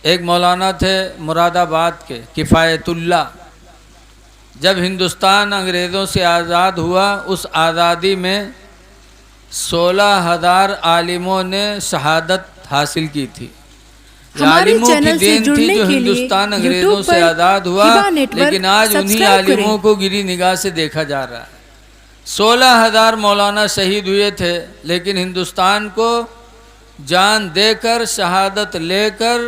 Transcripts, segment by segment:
एक मौलाना थे मुरादाबाद के किफ़ायतुल्ला। जब हिंदुस्तान अंग्रेज़ों से आज़ाद हुआ, उस आज़ादी में 16,000 आलिमों ने शहादत हासिल की थी। आलिमों की देन थी जो हिंदुस्तान अंग्रेज़ों से आज़ाद हुआ, लेकिन आज उन्हीं आलिमों को गिरी निगाह से देखा जा रहा है। 16,000 मौलाना शहीद हुए थे, लेकिन हिंदुस्तान को जान देकर शहादत लेकर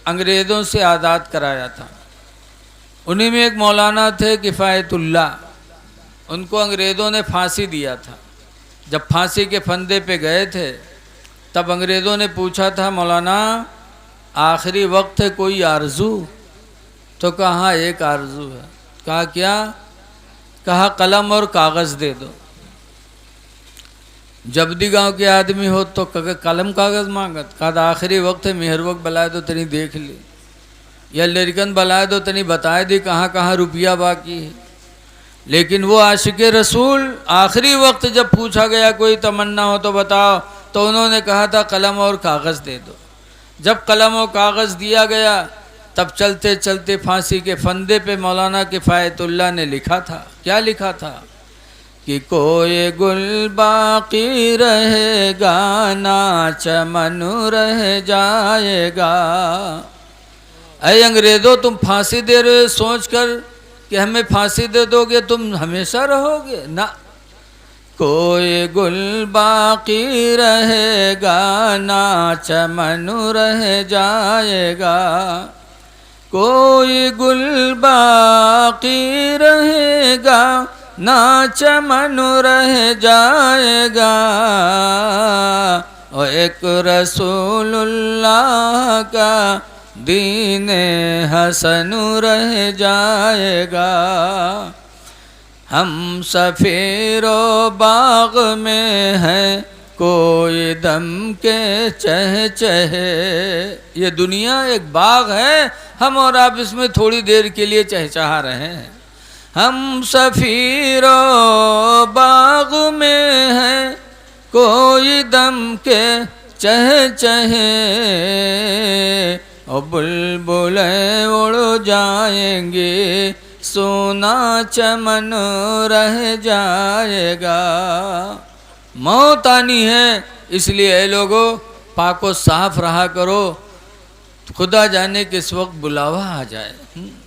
अंग्रेज़ों से आज़ाद कराया था। उन्हीं में एक मौलाना थे किफ़ायतुल्ला। उनको अंग्रेज़ों ने फांसी दिया था। जब फांसी के फंदे पे गए थे, तब अंग्रेज़ों ने पूछा था, मौलाना आखिरी वक्त है, कोई आरज़ू? तो कहा एक आरज़ू है। कहा क्या? कहा कलम और कागज़ दे दो। जबदी गांव के आदमी हो तो कलम कागज़ मांगत। कहा आखिरी वक्त है, मेहर वक्त बलाए दो तनी देख ली, या लड़कन बलाए दो तनी बताए दी कहाँ कहाँ रुपया बाकी है। लेकिन वो आशिक रसूल, आखिरी वक्त जब पूछा गया कोई तमन्ना हो तो बताओ, तो उन्होंने कहा था कलम और कागज़ दे दो। जब कलम और कागज़ दिया गया, तब चलते चलते फांसी के फंदे पे मौलाना किफ़ायतुल्ला ने लिखा था। क्या लिखा था? कि कोई गुल बाकी रहेगा ना चमन रह जाएगा। अरे अंग्रेज़ों, तुम फांसी दे रहे हो सोच कर कि हमें फांसी दे दोगे तुम हमेशा रहोगे ना। कोई गुल बाकी रहेगा ना चमन रह जाएगा। कोई गुल बाकी रहेगा ना चमन रह जाएगा। और एक रसूलुल्लाह का दीन हसन रह जाएगा। हम सफीरो बाग में हैं, कोई दम के चह चहे। ये दुनिया एक बाग है, हम और आप इसमें थोड़ी देर के लिए चहचहा रहे हैं। हम सफीरो बाग में हैं, कोई दम के चह चहे। और बुलबुलें उड़ जाएंगे, सोना चमन रह जाएगा। मौत आनी है, इसलिए ए लोगों पाको साफ रहा करो, खुदा जाने किस वक्त बुलावा आ जाए।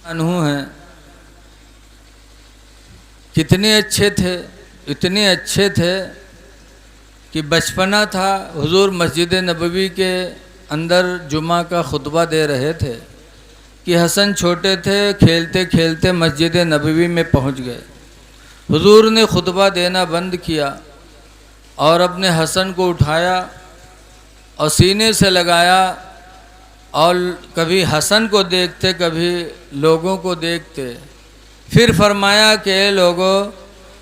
अनहु हैं, कितने अच्छे थे, इतने अच्छे थे कि बचपना था, हुजूर मस्जिद नबवी के अंदर जुमा का खुतबा दे रहे थे कि हसन छोटे थे, खेलते खेलते मस्जिद नबवी में पहुंच गए। हुजूर ने खुतबा देना बंद किया और अपने हसन को उठाया और सीने से लगाया, और कभी हसन को देखते कभी लोगों को देखते। फिर फरमाया कि लोगों,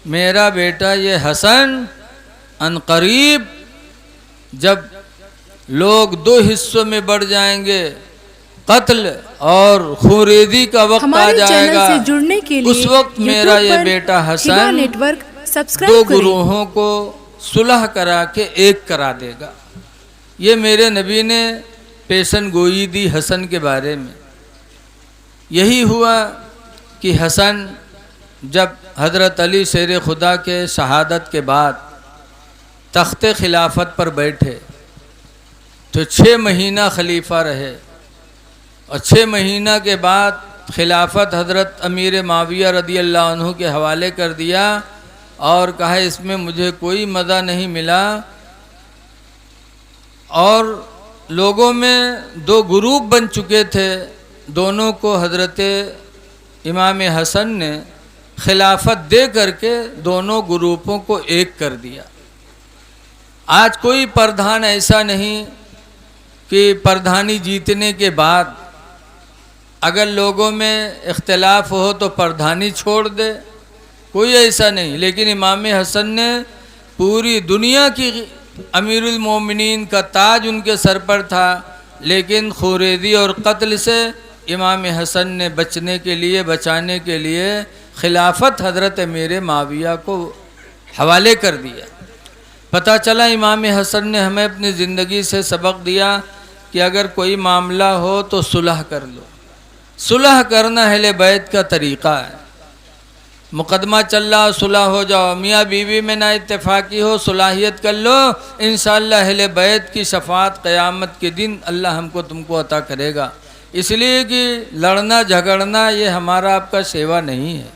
मेरा बेटा ये हसन अनकरीब जब लोग दो हिस्सों में बढ़ जाएंगे, कत्ल और खूरेदी का वक्त आ जाएगा, जुड़ने के लिए उस वक्त मेरा ये बेटा हसन नेटवर्क दो गुरुओं को सुलह करा के एक करा देगा। ये मेरे नबी ने पेशन गोई दी हसन के बारे में। यही हुआ कि हसन जब हज़रत अली शेर खुदा के शहादत के बाद तख्ते खिलाफत पर बैठे तो 6 महीना खलीफा रहे, और 6 महीना के बाद खिलाफत हज़रत अमीर माविया रदी अल्लाह अन्हु के हवाले कर दिया और कहा इसमें मुझे कोई मज़ा नहीं मिला। और लोगों में 2 ग्रुप बन चुके थे, दोनों को हज़रत इमाम हसन ने खिलाफत दे करके दोनों ग्रुपों को एक कर दिया। आज कोई प्रधान ऐसा नहीं कि प्रधानी जीतने के बाद अगर लोगों में इख्तिलाफ हो तो प्रधानी छोड़ दे, कोई ऐसा नहीं। लेकिन इमाम हसन ने पूरी दुनिया की अमीरुल मोमिनीन का ताज उनके सर पर था, लेकिन खुरेदी और कत्ल से इमाम हसन ने बचाने के लिए खिलाफत हज़रत अमीर माविया को हवाले कर दिया। पता चला इमाम हसन ने हमें अपनी ज़िंदगी से सबक दिया कि अगर कोई मामला हो तो सुलह कर लो। सुलह करना अहले बैत का तरीक़ा है। मुकदमा चल रहा, सुलह हो जाओ, मियाँ बीवी में ना इत्तेफाकी हो, सुलाहियत कर लो, इंशाअल्लाह अहले बैत की शफाअत क़यामत के दिन अल्लाह हमको तुमको अता करेगा। इसलिए कि लड़ना झगड़ना ये हमारा आपका सेवा नहीं है।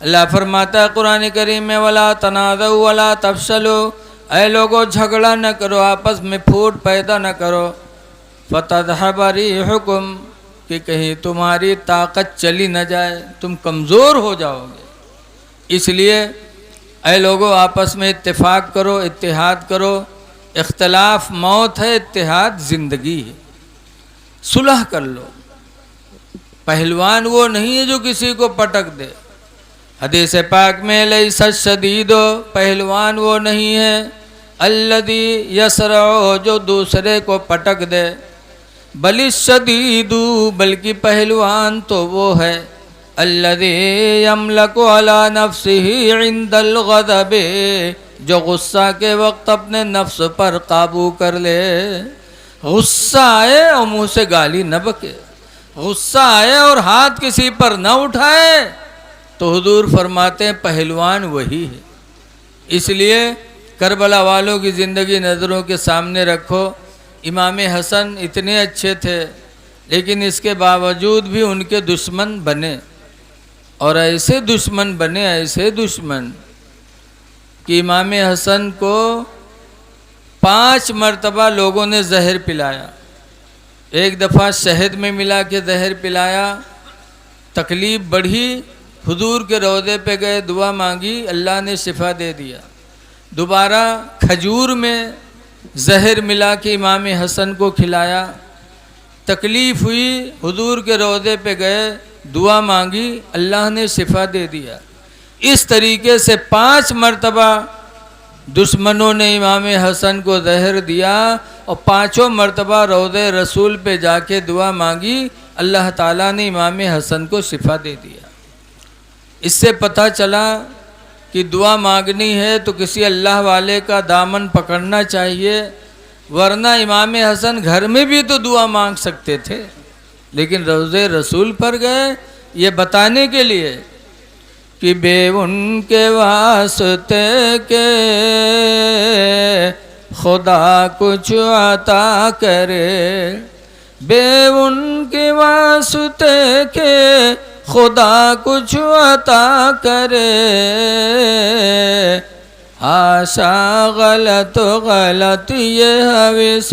अल्लाह फरमाता है कुरान करीम में, वला तनाज़उ वला तफशलु, ऐ लोगो झगड़ा न करो, आपस में फूट पैदा न करो, फ़तज़हब रिहुकुम, कि कहीं तुम्हारी ताकत चली न जाए, तुम कमज़ोर हो जाओगे। इसलिए ऐ लोगों आपस में इत्तेफाक करो, इत्तिहाद करो। इख्तलाफ मौत है, इत्तिहाद ज़िंदगी है। सुलह कर लो। पहलवान वो नहीं है जो किसी को पटक दे। हदीस पाक में लैसा शदीदो, पहलवान वो नहीं है अल्लदी यसरओ, जो दूसरे को पटक दे, बलिश शदीदू, बल्कि पहलवान तो वो है अल्लदी यमलकु अला नफ्सिही इंदल गज़बे, जो गुस्सा के वक्त अपने नफ्स पर काबू कर ले। गुस्सा आए और मुंह से गाली न बके, गुस्सा आए और हाथ किसी पर न उठाए, तो हुजूर फरमाते हैं पहलवान वही है। इसलिए करबला वालों की ज़िंदगी नज़रों के सामने रखो। इमाम हसन इतने अच्छे थे, लेकिन इसके बावजूद भी उनके दुश्मन बने, और ऐसे दुश्मन बने, ऐसे दुश्मन कि इमाम हसन को 5 मरतबा लोगों ने जहर पिलाया। एक दफ़ा शहद में मिला के जहर पिलाया, तकलीफ़ बढ़ी, हुजूर के रोज़े पे गए, दुआ मांगी, अल्लाह ने शिफा दे दिया। दोबारा खजूर में जहर मिला के इमाम हसन को खिलाया, तकलीफ़ हुई, हुजूर के रोज़े पे गए, दुआ मांगी, अल्लाह ने शिफा दे दिया। इस तरीके से 5 मरतबा दुश्मनों ने इमाम हसन को जहर दिया, और 5 मरतबा रोज़े रसूल पे जाके दुआ मांगी, अल्लाह ताला ने इमाम हसन को शिफा दे दिया। इससे पता चला कि दुआ मांगनी है तो किसी अल्लाह वाले का दामन पकड़ना चाहिए, वरना इमाम हसन घर में भी तो दुआ मांग सकते थे, लेकिन रोज़े रसूल पर गए ये बताने के लिए कि बे उनके वास्ते के खुदा कुछ अता करे, बे उनके वास्ते के खुदा कुछ अता करे, आशा गलत गलत ये हविस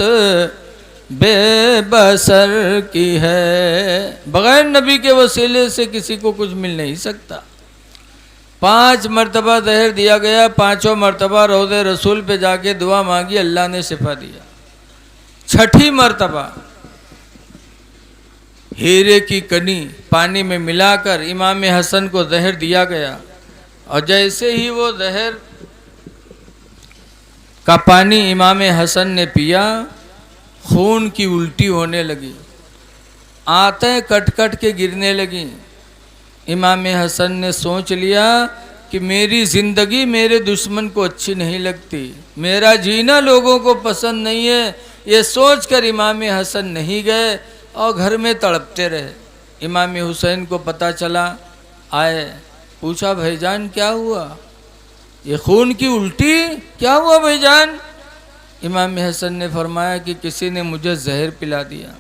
बेबसर की है। बगैर नबी के वसीले से किसी को कुछ मिल नहीं सकता। 5 मरतबा जहर दिया गया, 5 मरतबा रोज़े रसूल पे जाके दुआ मांगी, अल्लाह ने शिफा दिया। 6ठी मरतबा हीरे की कनी पानी में मिलाकर इमाम हसन को जहर दिया गया, और जैसे ही वो जहर का पानी इमाम हसन ने पिया, खून की उल्टी होने लगी, आंतें कट कट के गिरने लगी। इमाम हसन ने सोच लिया कि मेरी ज़िंदगी मेरे दुश्मन को अच्छी नहीं लगती, मेरा जीना लोगों को पसंद नहीं है। ये सोचकर इमाम हसन नहीं गए और घर में तड़पते रहे। इमाम हुसैन को पता चला, आए, पूछा भाईजान क्या हुआ, ये खून की उल्टी क्या हुआ भाईजान? इमाम हसन ने फरमाया कि किसी ने मुझे जहर पिला दिया।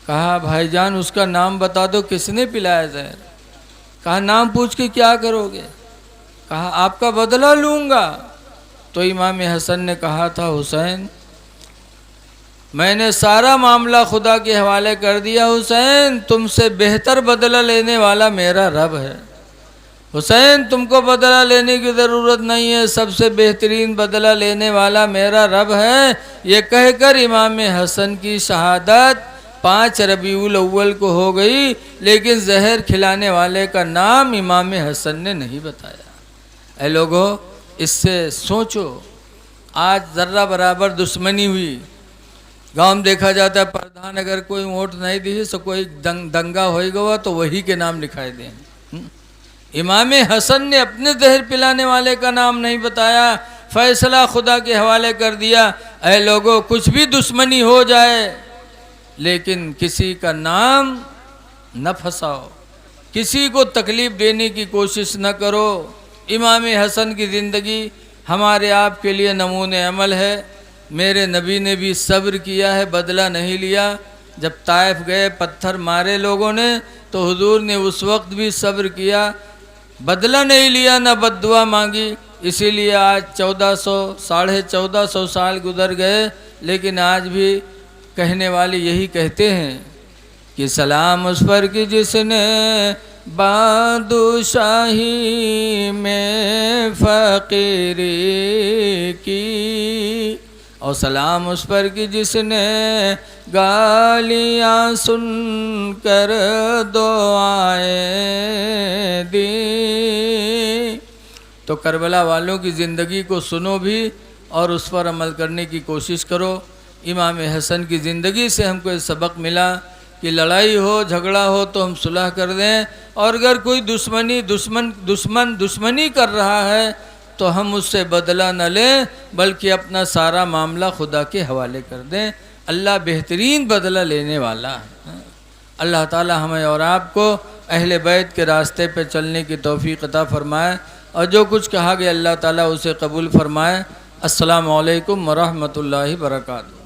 कहा भाईजान उसका नाम बता दो, किसने पिलाया जहर? कहा नाम पूछ के क्या करोगे? कहा आपका बदला लूँगा। तो इमाम हसन ने कहा था, हुसैन मैंने सारा मामला खुदा के हवाले कर दिया, हुसैन तुमसे बेहतर बदला लेने वाला मेरा रब है। हुसैन तुमको बदला लेने की ज़रूरत नहीं है, सबसे बेहतरीन बदला लेने वाला मेरा रब है। ये कहकर इमाम हसन की शहादत 5 रबीउल अव्वल को हो गई, लेकिन जहर खिलाने वाले का नाम इमाम हसन ने नहीं बताया। ऐ लोगों, इससे सोचो, आज ज़र्रा बराबर दुश्मनी हुई। गांव में देखा जाता है प्रधान अगर कोई वोट नहीं दी तो कोई दंगा होएगा तो वही के नाम लिखाए दें। इमाम हसन ने अपने जहर पिलाने वाले का नाम नहीं बताया, फैसला खुदा के हवाले कर दिया। ऐ लोगों, कुछ भी दुश्मनी हो जाए लेकिन किसी का नाम न फंसाओ, किसी को तकलीफ़ देने की कोशिश न करो। इमाम हसन की ज़िंदगी हमारे आपके लिए नमूने अमल है। मेरे नबी ने भी सब्र किया है, बदला नहीं लिया। जब ताइफ गए, पत्थर मारे लोगों ने, तो हुजूर ने उस वक्त भी सब्र किया, बदला नहीं लिया, न बद्दुआ मांगी। इसीलिए आज 1400 साल गुजर गए, लेकिन आज भी कहने वाले यही कहते हैं कि सलाम उस पर कि जिसने बादशाही में फ़कीरी की, और सलाम उस पर कि जिसने गालियाँ सुनकर दुआएं दी। तो करबला वालों की ज़िंदगी को सुनो भी और उस पर अमल करने की कोशिश करो। इमाम हसन की ज़िंदगी से हमको ये सबक मिला कि लड़ाई हो, झगड़ा हो तो हम सुलह कर दें, और अगर कोई दुश्मनी कर रहा है तो हम उससे बदला न लें, बल्कि अपना सारा मामला खुदा के हवाले कर दें। अल्लाह बेहतरीन बदला लेने वाला है। अल्लाह ताला हमें और आपको अहले बैत के रास्ते पे चलने की तौफीक अता फरमाए, और जो कुछ कहा गया अल्लाह ताला उसे कबूल फरमाए। अस्सलामु अलैकुम व रहमतुल्लाहि व बरकातहू।